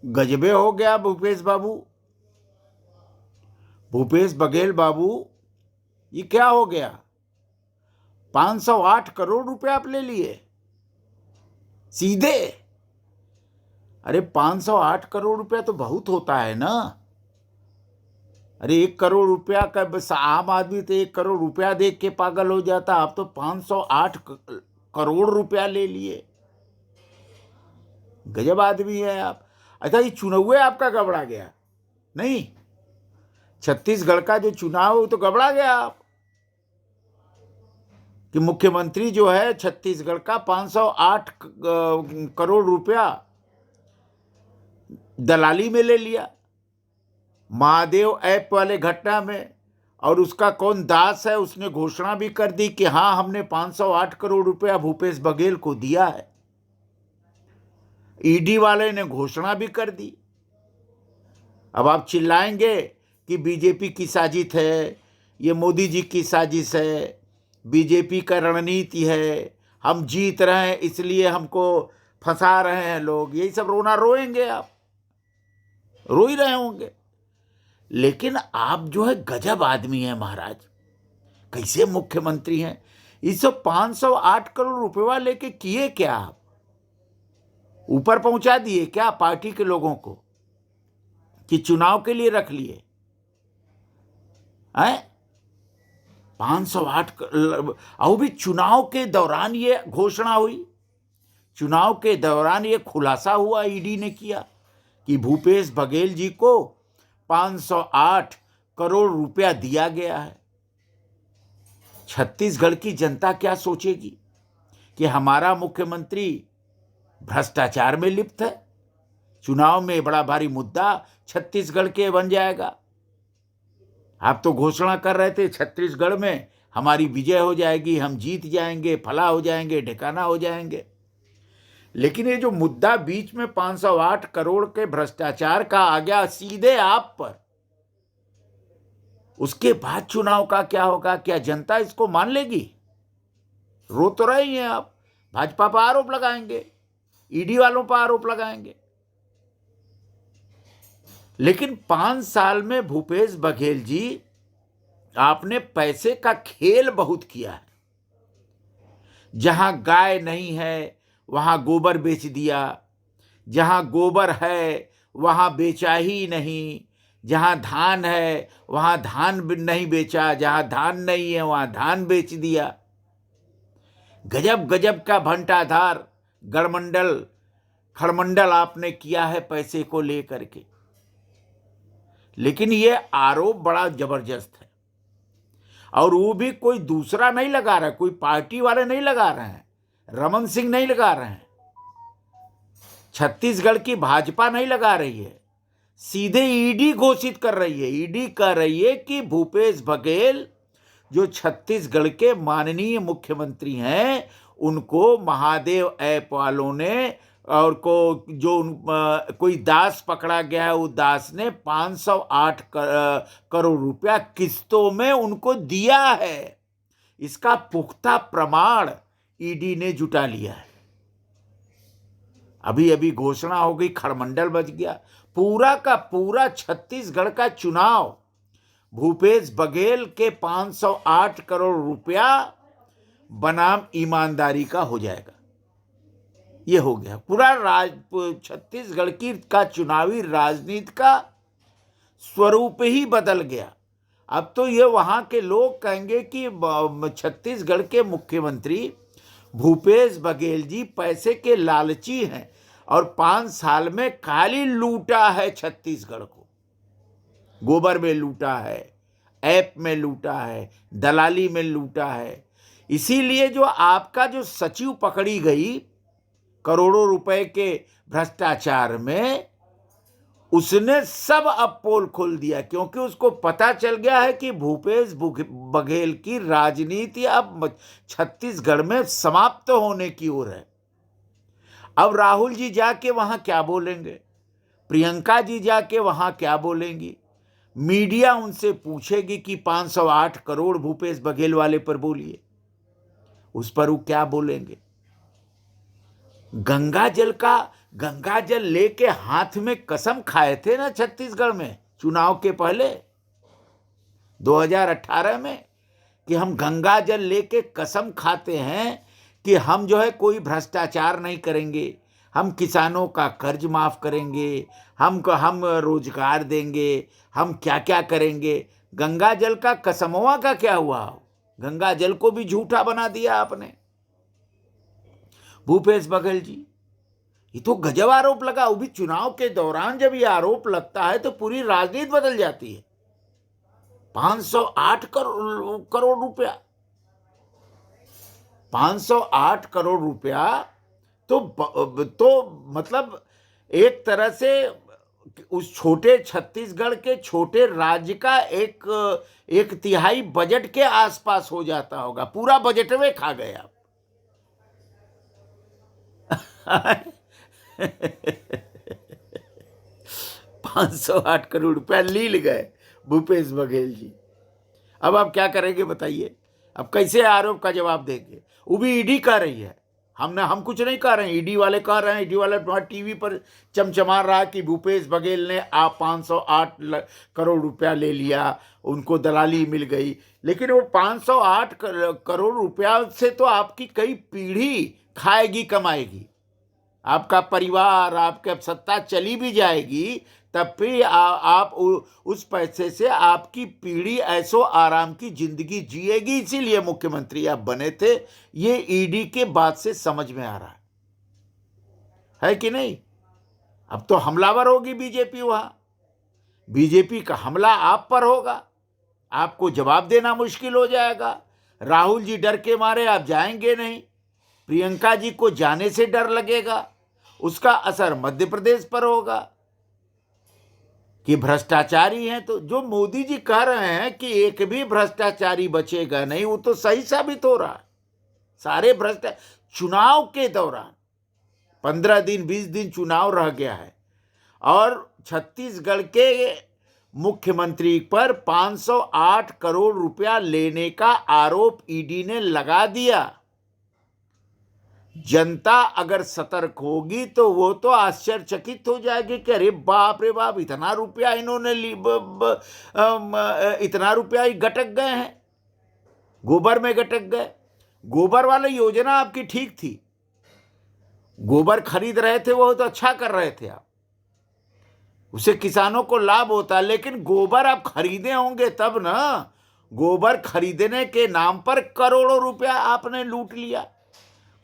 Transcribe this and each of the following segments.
गजबे हो गया भूपेश बाबू, भूपेश बघेल बाबू, ये क्या हो गया? 508 करोड़ रुपए आप ले लिए सीधे। अरे 508 करोड़ रुपया तो बहुत होता है ना। अरे 1 करोड़ रुपया का बस आम आदमी तो 1 करोड़ रुपया देख के पागल हो जाता, आप तो 508 करोड़ रुपया ले लिए। गजब आदमी है आप। अच्छा, ये चुनाव आपका गड़बड़ा गया नहीं? छत्तीसगढ़ का जो चुनाव तो गड़बड़ा गया आप कि मुख्यमंत्री जो है छत्तीसगढ़ का 508 करोड़ रुपया दलाली में ले लिया महादेव ऐप वाले घटना में। और उसका कौन दास है, उसने घोषणा भी कर दी कि हाँ, हमने 508 करोड़ रुपया भूपेश बघेल को दिया है। ईडी वाले ने घोषणा भी कर दी। अब आप चिल्लाएंगे कि बीजेपी की साजिश है, ये मोदी जी की साजिश है, बीजेपी का रणनीति है, हम जीत रहे हैं इसलिए हमको फंसा रहे हैं लोग, यही सब रोना रोएंगे, आप रो ही रहे होंगे। लेकिन आप जो है गजब आदमी है महाराज, कैसे मुख्यमंत्री हैं? इस 508 करोड़ रुपया लेके किए क्या आप? ऊपर पहुंचा दिए क्या पार्टी के लोगों को कि चुनाव के लिए रख लिए हैं? 508 और भी चुनाव के दौरान ये घोषणा हुई, चुनाव के दौरान ये खुलासा हुआ, ईडी ने किया कि भूपेश बघेल जी को 508 करोड़ रुपया दिया गया है। छत्तीसगढ़ की जनता क्या सोचेगी कि हमारा मुख्यमंत्री भ्रष्टाचार में लिप्त है? चुनाव में बड़ा भारी मुद्दा छत्तीसगढ़ के बन जाएगा। आप तो घोषणा कर रहे थे छत्तीसगढ़ में हमारी विजय हो जाएगी, हम जीत जाएंगे, फला हो जाएंगे, ठिकाना हो जाएंगे। लेकिन ये जो मुद्दा बीच में 508 करोड़ के भ्रष्टाचार का आ गया सीधे आप पर, उसके बाद चुनाव का क्या होगा? क्या जनता इसको मान लेगी? रो तो रहे हैं आप, भाजपा पर आरोप लगाएंगे, ईडी वालों पर आरोप लगाएंगे। लेकिन 5 साल में भूपेश बघेल जी, आपने पैसे का खेल बहुत किया है। जहां गाय नहीं है वहां गोबर बेच दिया, जहां गोबर है वहां बेचा ही नहीं, जहां धान है वहां धान नहीं बेचा, जहां धान नहीं है वहां धान बेच दिया। गजब गजब का भंटाधार गड़मंडल खड़मंडल आपने किया है पैसे को लेकर के। लेकिन ये आरोप बड़ा जबरदस्त है, और वो भी कोई दूसरा नहीं लगा रहा, कोई पार्टी वाले नहीं लगा रहे हैं, रमन सिंह नहीं लगा रहे हैं, छत्तीसगढ़ की भाजपा नहीं लगा रही है, सीधे ईडी घोषित कर रही है। ईडी कह रही है कि भूपेश बघेल जो छत्तीसगढ़ के माननीय मुख्यमंत्री हैं, उनको महादेव ऐप वालों ने और को जो कोई दास पकड़ा गया है, वो दास ने 508 करोड़ रुपया किस्तों में उनको दिया है। इसका पुख्ता प्रमाण ईडी ने जुटा लिया है। अभी अभी घोषणा हो गई, खड़मंडल बच गया। पूरा का पूरा छत्तीसगढ़ का चुनाव भूपेश बघेल के 508 करोड़ रुपया बनाम ईमानदारी का हो जाएगा। ये हो गया पूरा छत्तीसगढ़ की का चुनावी राजनीति का स्वरूप ही बदल गया। अब तो ये वहां के लोग कहेंगे कि छत्तीसगढ़ के मुख्यमंत्री भूपेश बघेल जी पैसे के लालची हैं और 5 साल में खाली लूटा है छत्तीसगढ़ को। गोबर में लूटा है, ऐप में लूटा है, दलाली में लूटा है। इसीलिए जो आपका जो सचिव पकड़ी गई करोड़ों रुपए के भ्रष्टाचार में, उसने सब अब पोल खोल दिया, क्योंकि उसको पता चल गया है कि भूपेश बघेल की राजनीति अब छत्तीसगढ़ में समाप्त होने की ओर है। अब राहुल जी जाके वहां क्या बोलेंगे, प्रियंका जी जाके वहां क्या बोलेंगी, मीडिया उनसे पूछेगी कि 508 करोड़ भूपेश बघेल वाले पर बोलिए, उस पर वो क्या बोलेंगे? गंगा जल का गंगा जल लेके हाथ में कसम खाए थे ना छत्तीसगढ़ में चुनाव के पहले 2018 में, कि हम गंगा जल लेके कसम खाते हैं कि हम जो है कोई भ्रष्टाचार नहीं करेंगे, हम किसानों का कर्ज माफ करेंगे, हम रोजगार देंगे, हम क्या क्या करेंगे। गंगा जल का कसमवा का क्या हुआ? गंगा जल को भी झूठा बना दिया आपने भूपेश बघेल जी। ये तो गजब आरोप लगा, वो भी चुनाव के दौरान। जब ये आरोप लगता है तो पूरी राजनीति बदल जाती है। 508 करोड़ रुपया, 508 करोड़ रुपया तो मतलब एक तरह से उस छोटे छत्तीसगढ़ के छोटे राज्य का एक तिहाई बजट के आसपास हो जाता होगा। पूरा बजट में खा गए आप। 508 करोड़ रुपया लील गए भूपेश बघेल जी। अब आप क्या करेंगे बताइए? अब कैसे आरोप का जवाब देंगे? वो भी ईडी कह रही है, हम कुछ नहीं कह रहे हैं, ईडी वाले कह रहे हैं। ईडी वाले टीवी पर चमचमा रहा कि भूपेश बघेल ने 508 करोड़ रुपया ले लिया, उनको दलाली मिल गई। लेकिन वो 508 करोड़ रुपया से तो आपकी कई पीढ़ी खाएगी कमाएगी। आपका परिवार, आपका सत्ता चली भी जाएगी तब भी आप उस पैसे से आपकी पीढ़ी ऐसो आराम की जिंदगी जिएगी। इसीलिए मुख्यमंत्री आप बने थे। ये ईडी के बाद से समझ में आ रहा है कि नहीं? अब तो हमलावर होगी बीजेपी, वहां बीजेपी का हमला आप पर होगा, आपको जवाब देना मुश्किल हो जाएगा। राहुल जी डर के मारे आप जाएंगे नहीं, प्रियंका जी को जाने से डर लगेगा। उसका असर मध्य प्रदेश पर होगा कि भ्रष्टाचारी हैं। तो जो मोदी जी कह रहे हैं कि एक भी भ्रष्टाचारी बचेगा नहीं, वो तो सही साबित हो रहा है। सारे चुनाव के दौरान 15 दिन 20 दिन चुनाव रह गया है और छत्तीसगढ़ के मुख्यमंत्री पर 508 करोड़ रुपया लेने का आरोप ईडी ने लगा दिया। जनता अगर सतर्क होगी तो वो तो आश्चर्यचकित हो जाएगी कि अरे बाप रे बाप, इतना रुपया इन्होंने इतना रुपया ही गटक गए हैं, गोबर में गटक गए। गोबर वाली योजना आपकी ठीक थी, गोबर खरीद रहे थे, वो तो अच्छा कर रहे थे आप, उससे किसानों को लाभ होता। लेकिन गोबर आप खरीदे होंगे तब ना, गोबर खरीदने के नाम पर करोड़ों रुपया आपने लूट लिया।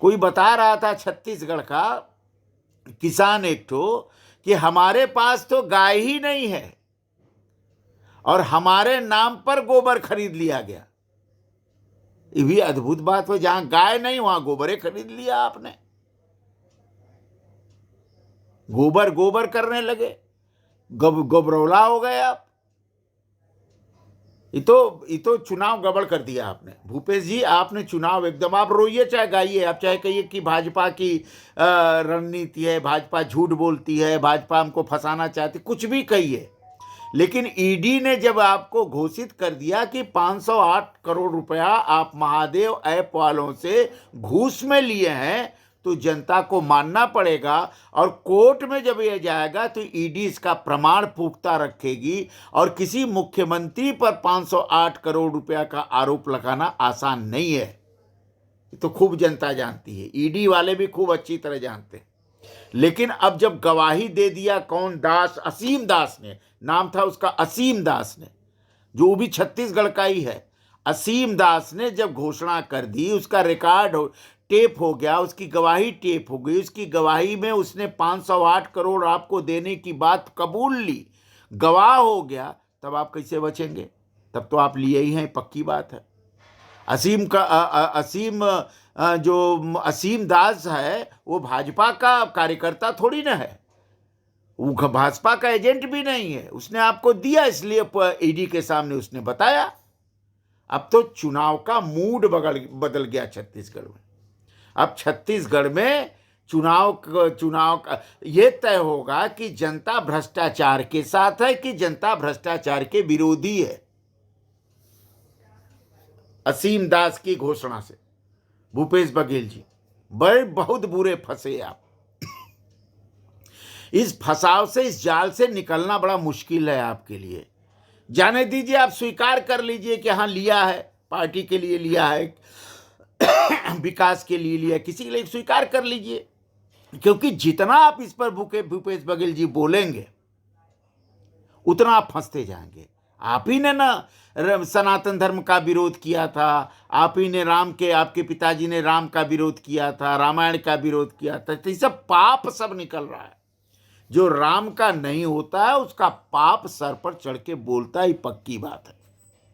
कोई बता रहा था छत्तीसगढ़ का किसान एक तो, कि हमारे पास तो गाय ही नहीं है और हमारे नाम पर गोबर खरीद लिया गया। ये भी अद्भुत बात हो, जहां गाय नहीं वहां गोबरे खरीद लिया आपने। गोबर गोबर करने लगे, गोबरौला हो गए आप। ये तो चुनाव गड़बड़ कर दिया आपने भूपेश जी। आपने चुनाव एकदम, आप रोइए चाहे गाइए, आप चाहे कहिए कि भाजपा की रणनीति है, भाजपा झूठ बोलती है, भाजपा हमको फंसाना चाहती, कुछ भी कहिए। लेकिन ईडी ने जब आपको घोषित कर दिया कि 508 करोड़ रुपया आप महादेव ऐप वालों से घूस में लिए हैं, तो जनता को मानना पड़ेगा। और कोर्ट में जब यह जाएगा तो ईडी इसका प्रमाण पुख्ता रखेगी। और किसी मुख्यमंत्री पर 508 करोड़ रुपया का आरोप लगाना आसान नहीं है, ये तो खूब जनता जानती है, ईडी वाले भी खूब अच्छी तरह जानते हैं। लेकिन अब जब गवाही दे दिया, कौन दास, असीम दास ने नाम था उसका, असीम दास ने, जो भी छत्तीसगढ़ का ही है, असीम दास ने जब घोषणा कर दी, उसका रिकॉर्ड टेप हो गया, उसकी गवाही टेप हो गई, उसकी गवाही में उसने 508 करोड़ आपको देने की बात कबूल ली, गवाह हो गया, तब आप कैसे बचेंगे? तब तो आप लिए ही हैं, पक्की बात है। जो असीम दास है वो भाजपा का कार्यकर्ता थोड़ी ना है, वो भाजपा का एजेंट भी नहीं है। उसने आपको दिया, इसलिए ईडी के सामने उसने बताया। अब तो चुनाव का मूड बदल गया छत्तीसगढ़ में। अब छत्तीसगढ़ में चुनाव का ये तय होगा कि जनता भ्रष्टाचार के साथ है कि जनता भ्रष्टाचार के विरोधी है। असीम दास की घोषणा से भूपेश बघेल जी बहुत बुरे फंसे आप। इस फसाव से, इस जाल से निकलना बड़ा मुश्किल है आपके लिए। जाने दीजिए, आप स्वीकार कर लीजिए कि हाँ लिया है, पार्टी के लिए लिया है, विकास के लिए लिया, किसी के लिए स्वीकार कर लीजिए, क्योंकि जितना आप इस पर भूपेश बघेल जी बोलेंगे उतना आप फंसते जाएंगे। आप ही ने ना सनातन धर्म का विरोध किया था, आप ही ने आपके पिताजी ने राम का विरोध किया था, रामायण का विरोध किया था, तो ये सब पाप सब निकल रहा है। जो राम का नहीं होता है उसका पाप सर पर चढ़ के बोलता ही पक्की बात है।